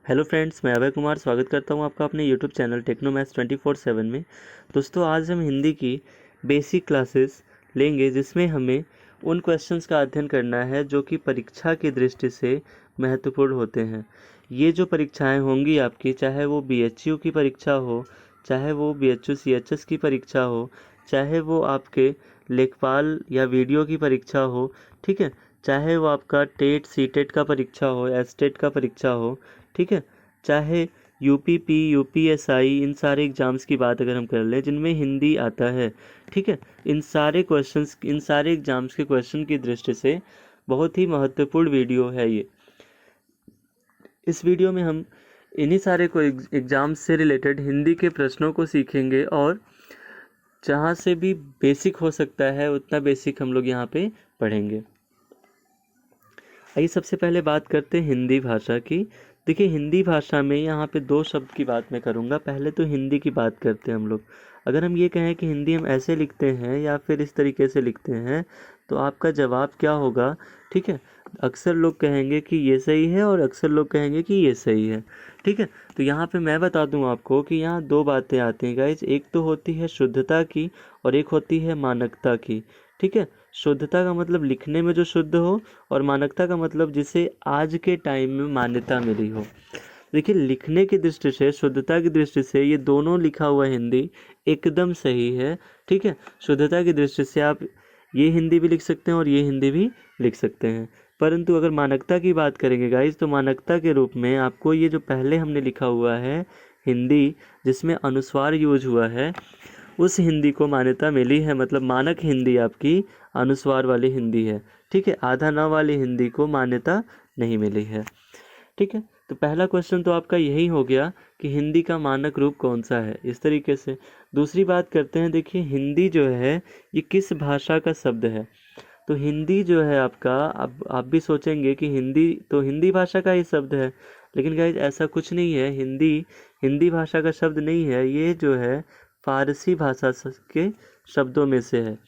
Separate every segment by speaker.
Speaker 1: Hello friends, मैं अभय कुमार स्वागत करता हूं आपका अपने यूट्यूब चैनल टेक्नो मैथ्स 24/7 में। दोस्तों, आज हम हिंदी की बेसिक क्लासेस लेंगे जिसमें हमें उन क्वेश्चंस का अध्ययन करना है जो कि परीक्षा की दृष्टि से महत्वपूर्ण होते हैं। ये जो परीक्षाएं होंगी आपकी, चाहे वो BHU की परीक्षा हो, चाहे वो BHU CHS की परीक्षा हो, चाहे वो आपके लेखपाल या वीडियो की परीक्षा हो, ठीक है, चाहे वो आपका टेट सीटेट का परीक्षा हो, एस्टेट का परीक्षा हो, ठीक है, चाहे UPP UPSI इन सारे एग्ज़ाम्स की बात अगर हम कर लें जिनमें हिंदी आता है, ठीक है, इन सारे एग्ज़ाम्स के क्वेश्चन की दृष्टि से बहुत ही महत्वपूर्ण वीडियो है ये। इस वीडियो में हम इन्हीं सारे को एग्ज़ाम्स से रिलेटेड हिंदी के प्रश्नों को सीखेंगे और जहाँ से भी बेसिक हो सकता है उतना बेसिक हम लोग यहाँ पे पढ़ेंगे। आइए सबसे पहले बात करते हैं हिंदी भाषा की। देखिए, हिंदी भाषा में यहाँ पे दो शब्द की बात मैं करूँगा। पहले तो हिंदी की बात करते हैं हम लोग। अगर हम ये कहें कि हिंदी हम ऐसे लिखते हैं या फिर इस तरीके से लिखते हैं तो आपका जवाब क्या होगा, ठीक है। अक्सर लोग कहेंगे कि ये सही है और अक्सर लोग कहेंगे कि ये सही है, ठीक है। तो यहाँ पे मैं बता दूँ आपको कि यहाँ दो बातें आती हैं गाइज। एक तो होती है शुद्धता की और एक होती है मानकता की, ठीक है। शुद्धता का मतलब लिखने में जो शुद्ध हो और मानकता का मतलब जिसे आज के टाइम में मान्यता मिली हो। देखिए, लिखने की दृष्टि से, शुद्धता की दृष्टि से ये दोनों लिखा हुआ हिंदी एकदम सही है, ठीक है। शुद्धता की दृष्टि से आप ये हिंदी भी लिख सकते हैं और ये हिंदी भी लिख सकते हैं। परंतु अगर मानकता की बात करेंगे गाइज, तो मानकता के रूप में आपको ये जो पहले हमने लिखा हुआ है हिंदी जिसमें अनुस्वार यूज हुआ है, उस हिंदी को मान्यता मिली है। मतलब मानक हिंदी आपकी अनुस्वार वाली हिंदी है, ठीक है। आधा न वाली हिंदी को मान्यता नहीं मिली है, ठीक है। तो पहला क्वेश्चन तो आपका यही हो गया कि हिंदी का मानक रूप कौन सा है, इस तरीके से। दूसरी बात करते हैं। देखिए, हिंदी जो है ये किस भाषा का शब्द है। तो हिंदी जो है आपका, अब आप भी सोचेंगे कि हिंदी तो हिंदी भाषा का ही शब्द है, लेकिन गाइज ऐसा कुछ नहीं है। हिंदी हिंदी भाषा का शब्द नहीं है, ये जो है फारसी भाषा के शब्दों में से है।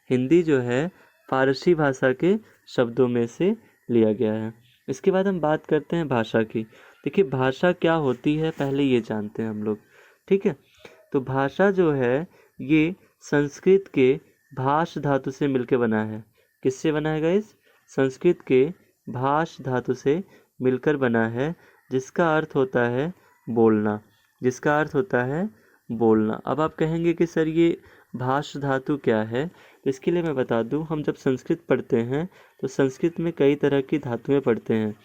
Speaker 1: हिंदी जो है फारसी भाषा के शब्दों में से लिया गया है। इसके बाद हम बात करते हैं भाषा की। देखिए, भाषा क्या होती है पहले ये जानते हैं हम लोग, ठीक है। तो भाषा जो है ये संस्कृत के भाष धातु से मिलकर बना है। किससे बना है गाइस? संस्कृत के भाष धातु से मिलकर बना है, जिसका अर्थ होता है बोलना। जिसका अर्थ होता है बोलना। अब आप कहेंगे कि सर ये भाष धातु क्या है, तो इसके लिए मैं बता दूं, हम जब संस्कृत पढ़ते हैं तो संस्कृत में कई तरह की धातुएं पढ़ते हैं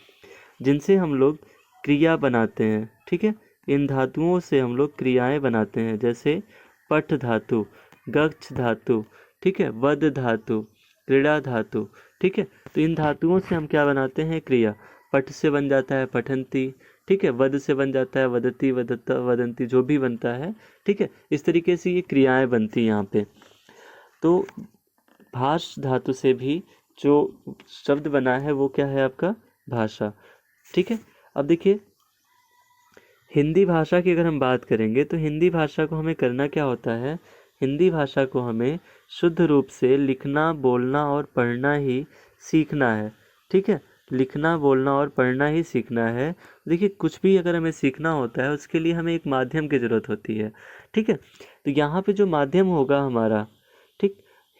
Speaker 1: जिनसे हम लोग क्रिया बनाते हैं, ठीक है। इन धातुओं से हम लोग क्रियाएं बनाते हैं, जैसे पठ धातु, गच्छ धातु, ठीक है, वद धातु, क्रीड़ा धातु, ठीक है। तो इन धातुओं से हम क्या बनाते हैं? क्रिया। पठ से बन जाता है पठंती, ठीक है। वद से बन जाता है वदती, वदता, वदंती, जो भी बनता है, ठीक है। इस तरीके से ये क्रियाएं बनती हैं यहाँ पे। तो भाष धातु से भी जो शब्द बना है वो क्या है आपका? भाषा, ठीक है। अब देखिए, हिंदी भाषा की अगर हम बात करेंगे तो हिंदी भाषा को हमें करना क्या होता है? हिंदी भाषा को हमें शुद्ध रूप से लिखना, बोलना और पढ़ना ही सीखना है, ठीक है। लिखना, बोलना और पढ़ना ही सीखना है। देखिए, कुछ भी अगर हमें सीखना होता है उसके लिए हमें एक माध्यम की ज़रूरत होती है, ठीक है। तो यहाँ पे जो माध्यम होगा हमारा, ठीक,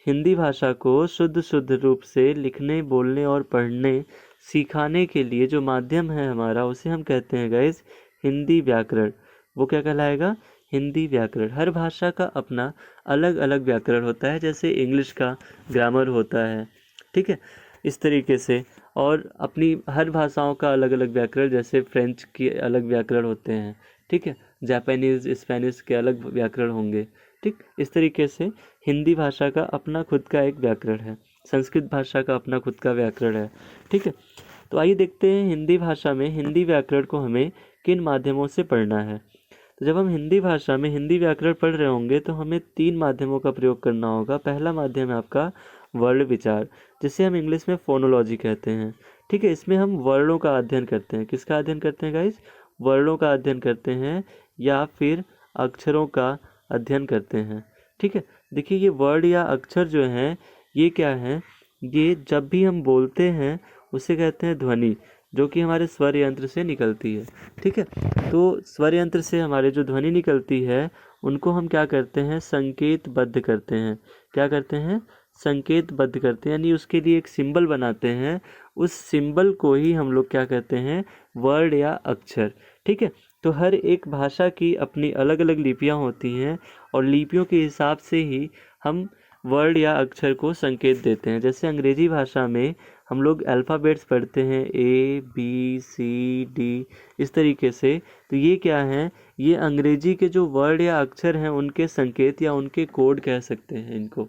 Speaker 1: हिंदी भाषा को शुद्ध रूप से लिखने, बोलने और पढ़ने सिखाने के लिए जो माध्यम है हमारा, उसे हम कहते हैं गाइस हिंदी व्याकरण। वो क्या कहलाएगा? हिंदी व्याकरण। हर भाषा का अपना अलग अलग व्याकरण होता है, जैसे इंग्लिश का ग्रामर होता है, ठीक है, इस तरीके से। और अपनी हर भाषाओं का अलग अलग व्याकरण, जैसे फ्रेंच के अलग व्याकरण होते हैं, ठीक है, जापानीज़ स्पेनिश के अलग व्याकरण होंगे, ठीक। इस तरीके से हिंदी भाषा का अपना खुद का एक व्याकरण है, संस्कृत भाषा का अपना खुद का व्याकरण है, ठीक है। तो आइए देखते हैं हिंदी भाषा में हिंदी व्याकरण को हमें किन माध्यमों से पढ़ना है। तो जब हम हिंदी भाषा में हिंदी व्याकरण पढ़ रहे होंगे तो हमें 3 माध्यमों का प्रयोग करना होगा। पहला माध्यम है आपका वर्ण विचार, जिसे हम इंग्लिश में फोनोलॉजी कहते हैं, ठीक है। इसमें हम वर्णों का अध्ययन करते हैं। किसका अध्ययन करते हैं गाइस? वर्णों का अध्ययन करते हैं या फिर अक्षरों का अध्ययन करते हैं, ठीक है। देखिए, ये वर्ड या अक्षर जो हैं ये क्या हैं? ये जब भी हम बोलते हैं उसे कहते हैं ध्वनि। जो कि हमारे स्वर यंत्र से निकलती है। ठीक है, तो स्वर यंत्र से हमारे जो ध्वनि निकलती है उनको हम क्या करते हैं, संकेतबद्ध करते हैं। क्या करते हैं, संकेतबद्ध करते हैं, यानी उसके लिए एक सिंबल बनाते हैं। उस सिंबल को ही हम लोग क्या कहते हैं, वर्ड या अक्षर। ठीक है, तो हर एक भाषा की अपनी अलग अलग लिपियां होती हैं और लिपियों के हिसाब से ही हम वर्ड या अक्षर को संकेत देते हैं। जैसे अंग्रेजी भाषा में हम लोग अल्फ़ाबेट्स पढ़ते हैं, ABCD, इस तरीके से। तो ये क्या है, ये अंग्रेजी के जो वर्ड या अक्षर हैं उनके संकेत या उनके कोड कह सकते हैं इनको।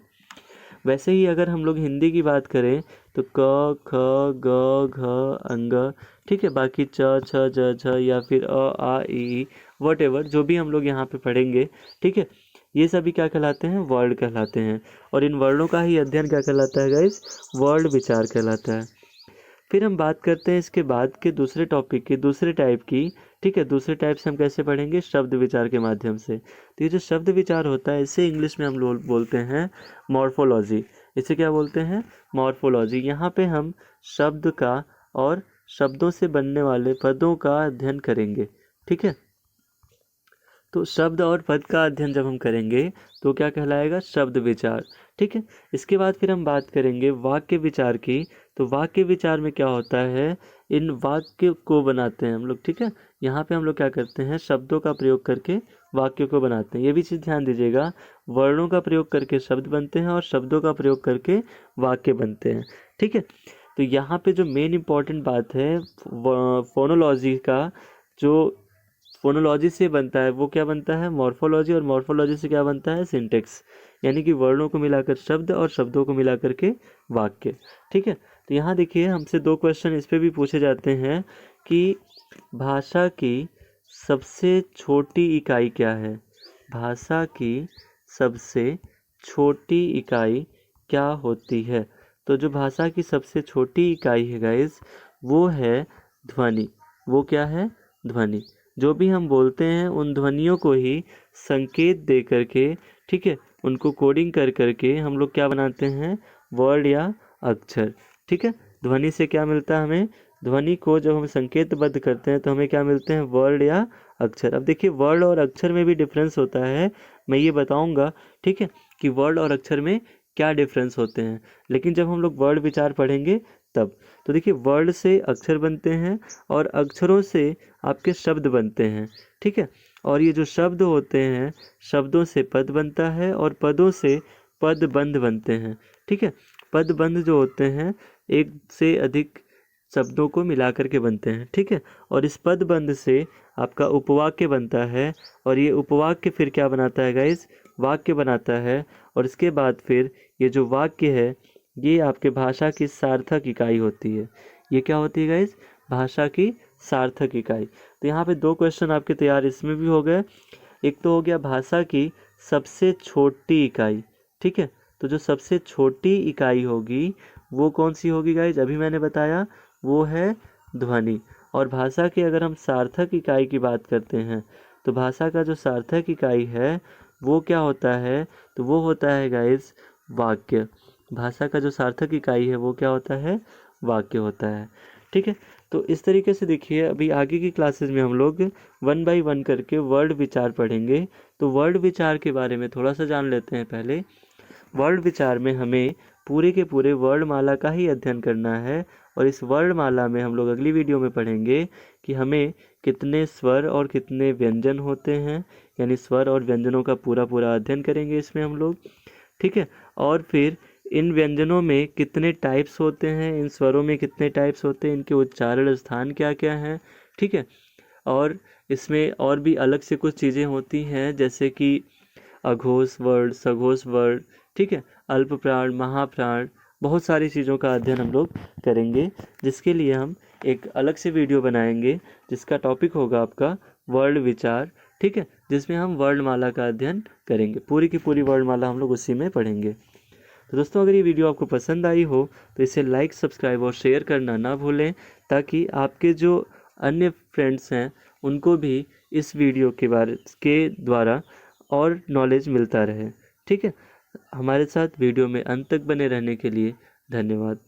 Speaker 1: वैसे ही अगर हम लोग हिंदी की बात करें तो क ख ग घ अंग, ठीक है, बाकी च छ ज झ या फिर आ ई वट एवर जो भी हम लोग यहाँ पे पढ़ेंगे, ठीक है, ये सभी क्या कहलाते हैं, वर्ड कहलाते हैं। और इन वर्डों का ही अध्ययन क्या कहलाता है गाइस, वर्ड विचार कहलाता है। फिर हम बात करते हैं इसके बाद के दूसरे टॉपिक की, दूसरे टाइप की। ठीक है, दूसरे टाइप से हम कैसे पढ़ेंगे, शब्द विचार के माध्यम से। तो ये जो शब्द विचार होता है इसे इंग्लिश में हम लोग बोलते हैं मॉर्फोलॉजी। इसे क्या बोलते हैं, मॉर्फोलॉजी। यहाँ पे हम शब्द का और शब्दों से बनने वाले पदों का अध्ययन करेंगे। ठीक है, तो शब्द और पद का अध्ययन जब हम करेंगे तो क्या कहलाएगा, शब्द विचार। ठीक है, इसके बाद फिर हम बात करेंगे वाक्य विचार की। तो वाक्य विचार में क्या होता है, इन वाक्य को बनाते हैं हम लोग। ठीक है, यहाँ पे हम लोग क्या करते हैं, शब्दों का प्रयोग करके वाक्य को बनाते हैं। ये भी चीज़ ध्यान दीजिएगा, वर्णों का प्रयोग करके शब्द बनते हैं और शब्दों का प्रयोग करके वाक्य बनते हैं। ठीक है, तो यहाँ पे जो मेन इम्पॉर्टेंट बात है, फोनोलॉजी का जो फोनोलॉजी से बनता है वो क्या बनता है, मॉर्फोलॉजी, और मॉर्फोलॉजी से क्या बनता है, सिंटेक्स, यानी कि वर्णों को मिलाकर शब्द और शब्दों को मिलाकर के वाक्य। ठीक है, तो यहाँ देखिए हमसे 2 क्वेश्चन इस पे भी पूछे जाते हैं कि भाषा की सबसे छोटी इकाई क्या है। भाषा की सबसे छोटी इकाई क्या होती है। तो जो भाषा की सबसे छोटी इकाई है गाइस, वो है ध्वनि। वो क्या है, ध्वनि। जो भी हम बोलते हैं उन ध्वनियों को ही संकेत दे करके, ठीक है, उनको कोडिंग कर करके हम लोग क्या बनाते हैं, वर्ड या अक्षर। ठीक है, ध्वनि से क्या मिलता है हमें, ध्वनि को जब हम संकेतबद्ध करते हैं तो हमें क्या मिलते हैं, वर्ड या अक्षर। अब देखिए वर्ड और अक्षर में भी डिफरेंस होता है, मैं ये बताऊंगा, ठीक है, कि वर्ड और अक्षर में क्या डिफरेंस होते हैं। लेकिन जब हम लोग वर्ड विचार पढ़ेंगे तब। तो देखिए वर्ड से अक्षर बनते हैं और अक्षरों से आपके शब्द बनते हैं। ठीक है, और ये जो शब्द होते हैं, शब्दों से पद बनता है और पदों से पदबंध बनते हैं। ठीक है, पदबंध जो होते हैं एक से अधिक शब्दों को मिलाकर के बनते हैं। ठीक है, और इस पदबंध से आपका उपवाक्य बनता है और ये उपवाक्य फिर क्या बनाता है गाइस, वाक्य बनाता है। और इसके बाद फिर ये जो वाक्य है ये आपके भाषा की सार्थक इकाई होती है। ये क्या होती है गाइस, भाषा की सार्थक इकाई। तो यहाँ पे 2 क्वेश्चन आपके तैयार इसमें भी हो गए। एक तो हो गया भाषा की सबसे छोटी इकाई। ठीक है, तो जो सबसे छोटी इकाई होगी वो कौन सी होगी गाइस, अभी मैंने बताया, वो है ध्वनि। और भाषा की अगर हम सार्थक इकाई की बात करते हैं तो भाषा का जो सार्थक इकाई है वो क्या होता है, तो वो होता है गाइस वाक्य। भाषा का जो सार्थक इकाई है वो क्या होता है, वाक्य होता है। ठीक है, तो इस तरीके से देखिए अभी आगे की क्लासेस में हम लोग 1 बाय 1 करके वर्ड विचार पढ़ेंगे। तो वर्ड विचार के बारे में थोड़ा सा जान लेते हैं पहले। वर्ड विचार में हमें पूरे के पूरे वर्णमाला का ही अध्ययन करना है और इस वर्णमाला में हम लोग अगली वीडियो में पढ़ेंगे कि हमें कितने स्वर और कितने व्यंजन होते हैं, यानी स्वर और व्यंजनों का पूरा पूरा अध्ययन करेंगे इसमें हम लोग। ठीक है, और फिर इन व्यंजनों में कितने टाइप्स होते हैं, इन स्वरों में कितने टाइप्स होते हैं, इनके उच्चारण स्थान क्या क्या हैं। ठीक है, और इसमें और भी अलग से कुछ चीज़ें होती हैं जैसे कि अघोष वर्ड, सघोष वर्ड, ठीक है, अल्प प्राण, महाप्राण, बहुत सारी चीज़ों का अध्ययन हम लोग करेंगे, जिसके लिए हम एक अलग से वीडियो बनाएंगे जिसका टॉपिक होगा आपका वर्ड विचार। ठीक है, जिसमें हम वर्णमाला का अध्ययन करेंगे, पूरी की पूरी वर्णमाला हम लोग उसी में पढ़ेंगे। तो दोस्तों अगर ये वीडियो आपको पसंद आई हो तो इसे लाइक, सब्सक्राइब और शेयर करना ना भूलें, ताकि आपके जो अन्य फ्रेंड्स हैं उनको भी इस वीडियो के द्वारा और नॉलेज मिलता रहे। ठीक है, हमारे साथ वीडियो में अंत तक बने रहने के लिए धन्यवाद।